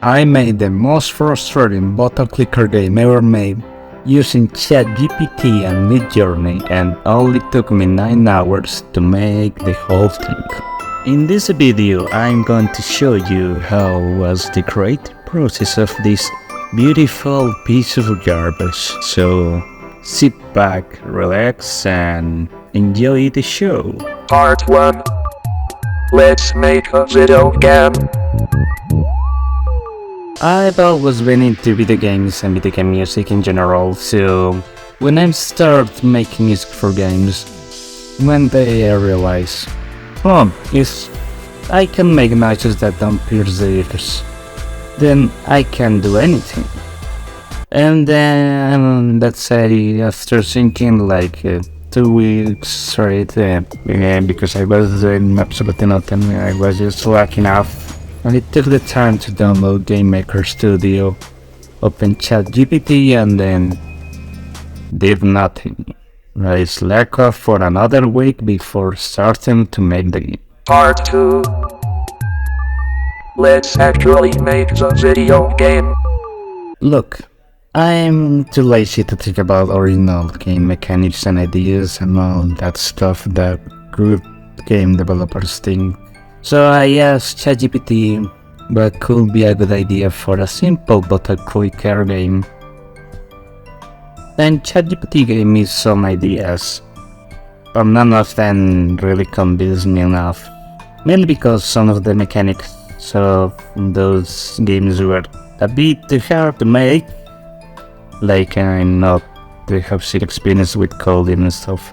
I made the most frustrating button clicker game ever made using chatgpt and Midjourney, and only took me 9 hours to make the whole thing. In this video I'm going to show you how was the creative process of this beautiful piece of garbage. So sit back, relax and enjoy the show. Part 1. Let's make a video game. I've always been into video games and video game music in general, so when I started making music for games, one day I realized, if I can make noises that don't pierce the ears, then I can do anything. And then, let's say, after thinking like 2 weeks straight, because I was doing absolutely nothing, I was just lacking off. And it took the time to download Game Maker Studio, open ChatGPT, and then did nothing. I slacked off for another week before starting to make the game. Part 2. Let's actually make the video game. Look, I'm too lazy to think about original game mechanics and ideas and all that stuff that good game developers think. So I asked ChatGPT what could be a good idea for a simple but a clicker game. Then ChatGPT gave me some ideas, but none of them really convinced me enough. Mainly because some of the mechanics of those games were a bit too hard to make. Like I'm not to have shit experience with coding and stuff.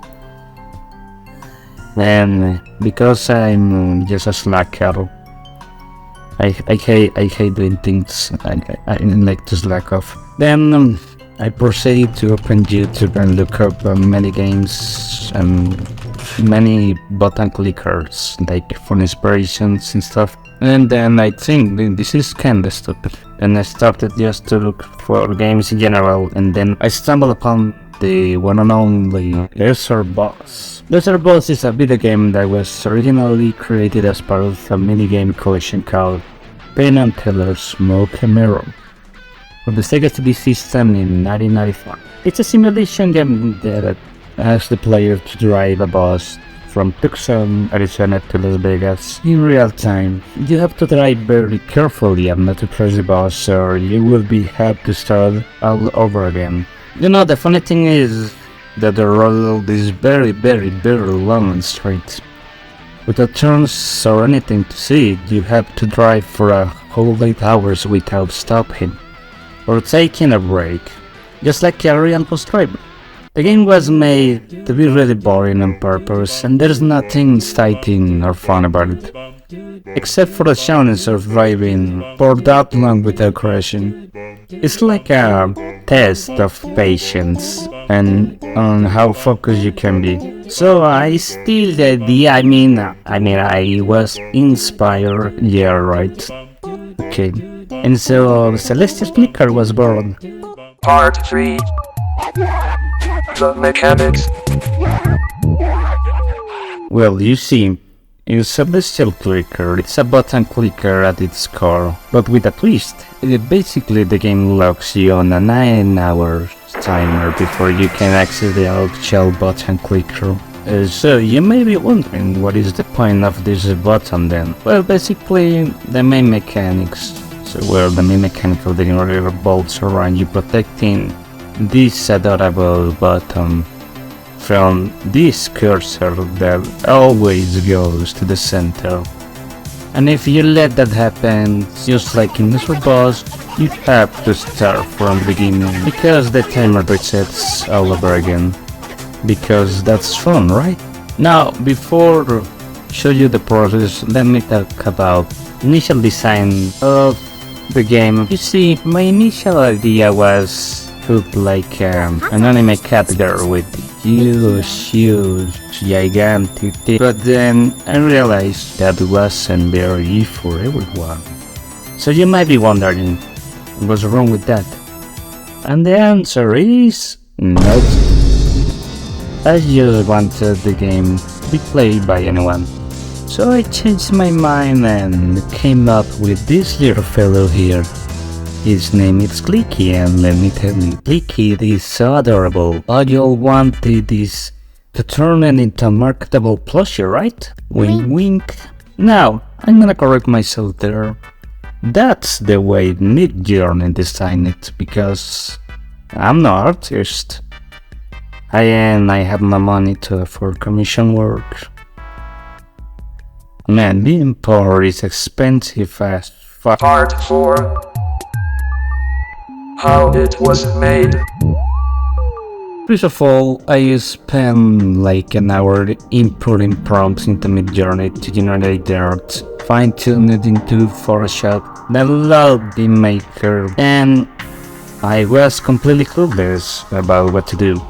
And because I'm just a slacker, I hate doing things. I like to slack off. Then I proceeded to open YouTube and look up many games and many button clickers, like for inspirations and stuff. And then I think this is kinda stupid. And I started just to look for games in general, and then I stumbled upon the one and only Laser Boss. Laser Boss is a video game that was originally created as part of a minigame collection called Penn and Teller's Smoke and Mirror for the Sega CD system in 1994. It's a simulation game that asks the player to drive a bus from Tucson, Arizona to Las Vegas in real time. You have to drive very carefully and not to press the bus, or you will have to start all over again. You know, the funny thing is that the road is very long and straight. Without turns or anything to see, you have to drive for a whole 8 hours without stopping or taking a break, just like a real bus driver. The game was made to be really boring on purpose, and there's nothing exciting or fun about it, except for the challenge of driving for that long without crashing. It's like a test of patience and on how focused you can be. So I steal the idea. I was inspired. Yeah, right. Okay. And so Celestial Clicker was born. Part 3. The mechanics. Well, you see, in Celestial Clicker, it's a button clicker at its core, but with a twist. Basically, the game locks you on a 9-hour timer before you can access the actual button clicker. So you may be wondering, what is the point of this button then? Well, basically, the main mechanics. The main mechanic of the game revolves around you protecting this adorable button from this cursor that always goes to the center. And if you let that happen, just like in this boss, you have to start from the beginning, because the timer resets all over again. Because that's fun, right? Now, before show you the process, let me talk about initial design of the game. You see, my initial idea was look like an anime cat girl with huge, gigantic teeth. But then I realized that wasn't very for everyone. So you might be wondering, what's wrong with that? And the answer is nope. I just wanted the game to be played by anyone. So I changed my mind and came up with this little fellow here. His name is Clicky, and let me tell you, Clicky is so adorable. All you all wanted is to turn it into a marketable plushie, right? Wink wink. Now, I'm gonna correct myself there. That's the way Midjourney designed it, because I'm no artist. I have my money to afford commission work. Man, being poor is expensive as fuck. Part 4. How it was made. First of all, I spent like an hour inputting prompts into Midjourney to generate the art, fine-tune it into Photoshop, then load the maker, and I was completely clueless about what to do.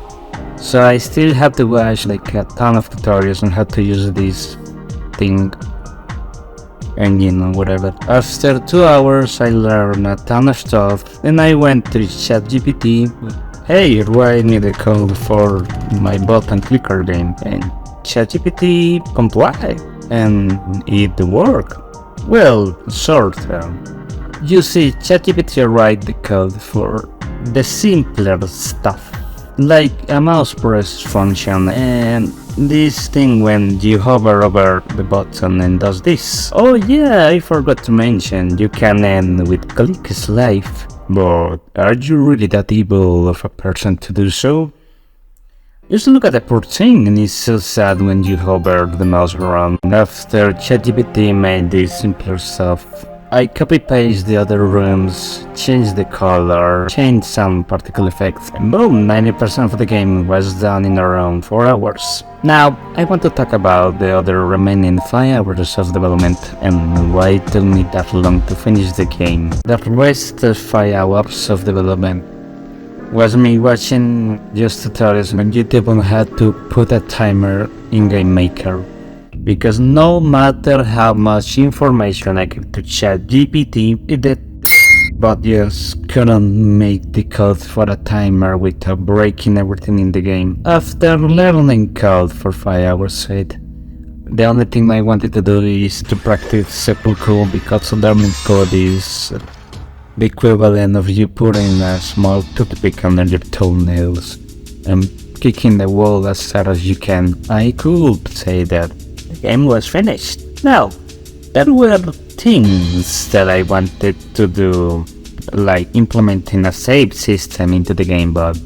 So I still had to watch like a ton of tutorials on how to use this thing, engine or whatever. After 2 hours I learned a ton of stuff, and I went to chatgpt. Hey, do I need a code for my button clicker game? And chatgpt complied, and it worked. Well, sort of. You see, chatgpt write the code for the simpler stuff, like a mouse press function and this thing when you hover over the button and does this. Oh yeah, I forgot to mention, you can end with click slave, but are you really that evil of a person to do so? Just look at the poor thing, and it's so sad when you hover the mouse around. After ChatGPT made this simpler stuff, I copy-paste the other rooms, changed the color, changed some particle effects, and boom, 90% of the game was done in around 4 hours. Now, I want to talk about the other remaining 5 hours of development and why it took me that long to finish the game. The rest of 5 hours of development was me watching just tutorials on YouTube on how to put a timer in Game Maker. Because no matter how much information I gave to ChatGPT, it did but just couldn't make the code for a timer without breaking everything in the game. After learning code for 5 hours straight, the only thing I wanted to do is to practice seppuku, because learning code is the equivalent of you putting a small toothpick under your toenails and kicking the wall as hard as you can. I could say that the game was finished. Now, there were things that I wanted to do, like implementing a save system into the game, but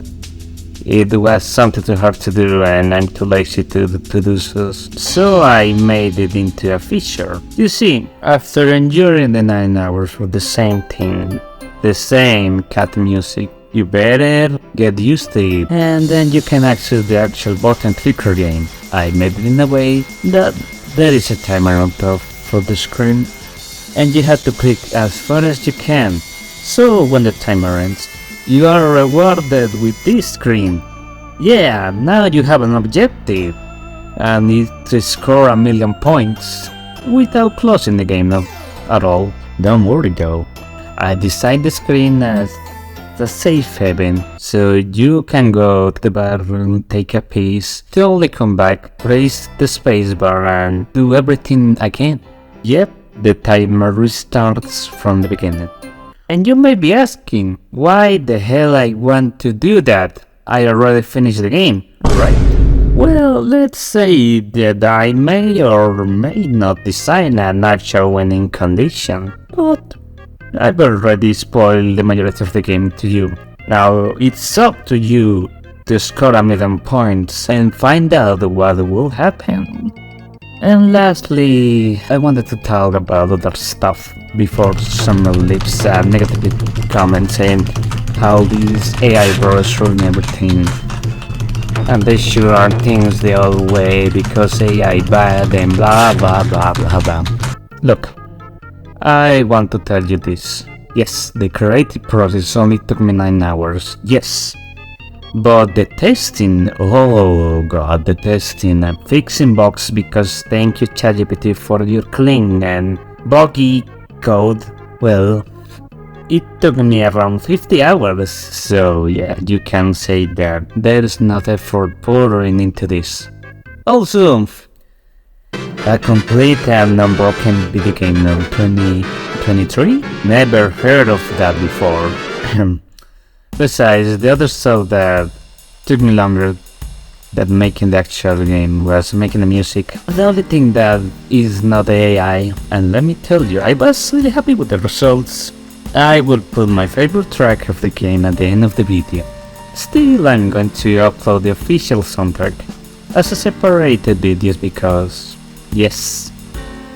it was something too hard to do and I'm too lazy to do so. So I made it into a feature. You see, after enduring the 9 hours for the same thing, the same cat music, you better get used to it, and then you can access the actual button clicker game. I made it in a way that there is a timer on top for the screen, and you have to click as far as you can. So when the timer ends, you are rewarded with this screen. Yeah, now you have an objective, and it's to score 1,000,000 points without closing the game at all. Don't worry though, I designed the screen as a safe haven, so you can go to the bathroom, take a piss, to only come back, press the spacebar and do everything again. Yep, the timer restarts from the beginning. And you may be asking, why the hell I want to do that? I already finished the game, right? Well, let's say that I may or may not design an actual winning condition, but I've already spoiled the majority of the game to you. Now it's up to you to score 1,000,000 points and find out what will happen. And lastly, I wanted to talk about other stuff before someone leaves a negative comment saying how these AI bros ruin everything. And they sure are things the old way because AI bad and blah blah blah blah blah. Look, I want to tell you this. Yes, the creative process only took me 9 hours, yes. But the testing, oh god, the testing and fixing bugs, because thank you ChatGPT for your clean and buggy code, well, it took me around 50 hours, so yeah, you can say that there's not effort pouring into this. Also, A complete and unbroken video game in 2023? Never heard of that before. Besides, the other stuff that took me longer than making the actual game was making the music. The only thing that is not the AI, and let me tell you, I was really happy with the results. I will put my favorite track of the game at the end of the video. Still, I'm going to upload the official soundtrack as a separated videos because, yes.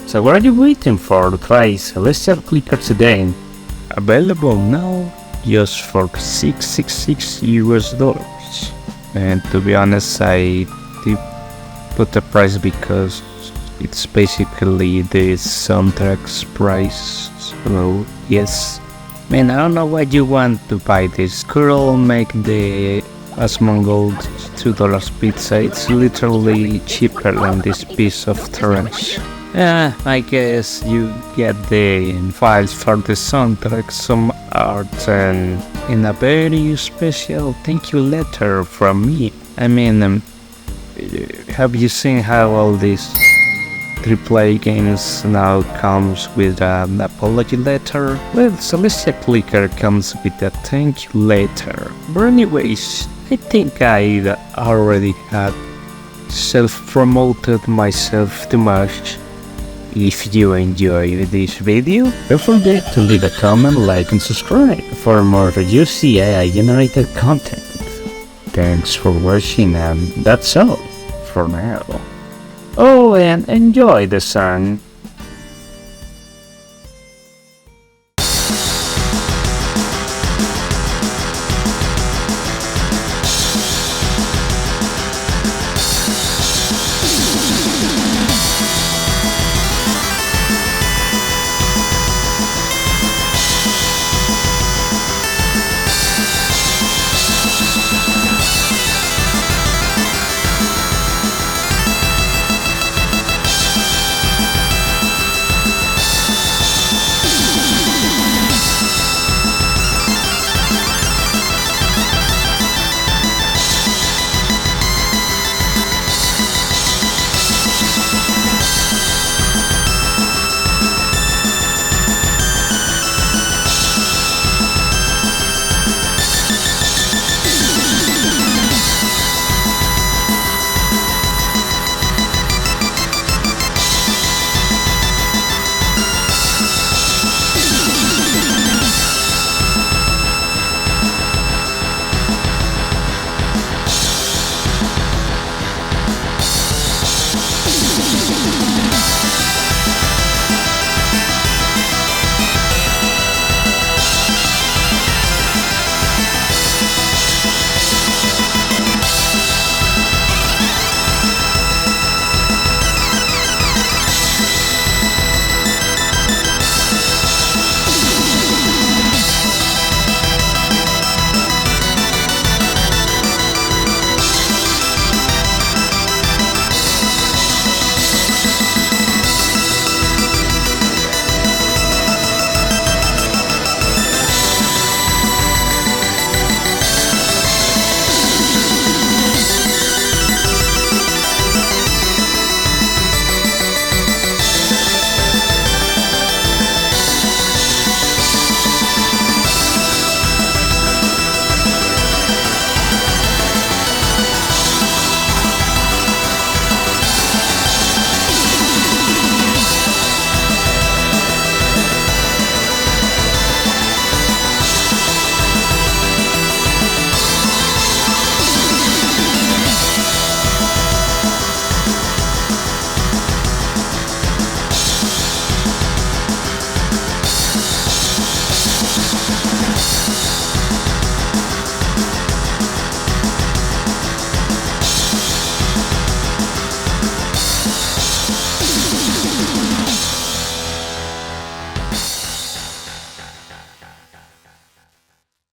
So what are you waiting for? Try Celestial Clicker today. Available now just for $666. And to be honest, I did put the price because it's basically the soundtrack's price. So yes. Man, I don't know why you want to buy this. Could make the asmongold $2 pizza. It's literally cheaper than this piece of trash. I guess you get the files for the soundtrack, some art, and in a very special thank you letter from me. I mean, have you seen how all these AAA games now comes with an apology letter? Well, Celestia Clicker comes with a thank you letter. But anyways, I think I already had self-promoted myself too much. If you enjoyed this video, don't forget to leave a comment, like and subscribe for more juicy AI generated content. Thanks for watching, and that's all for now. Oh, and enjoy the song.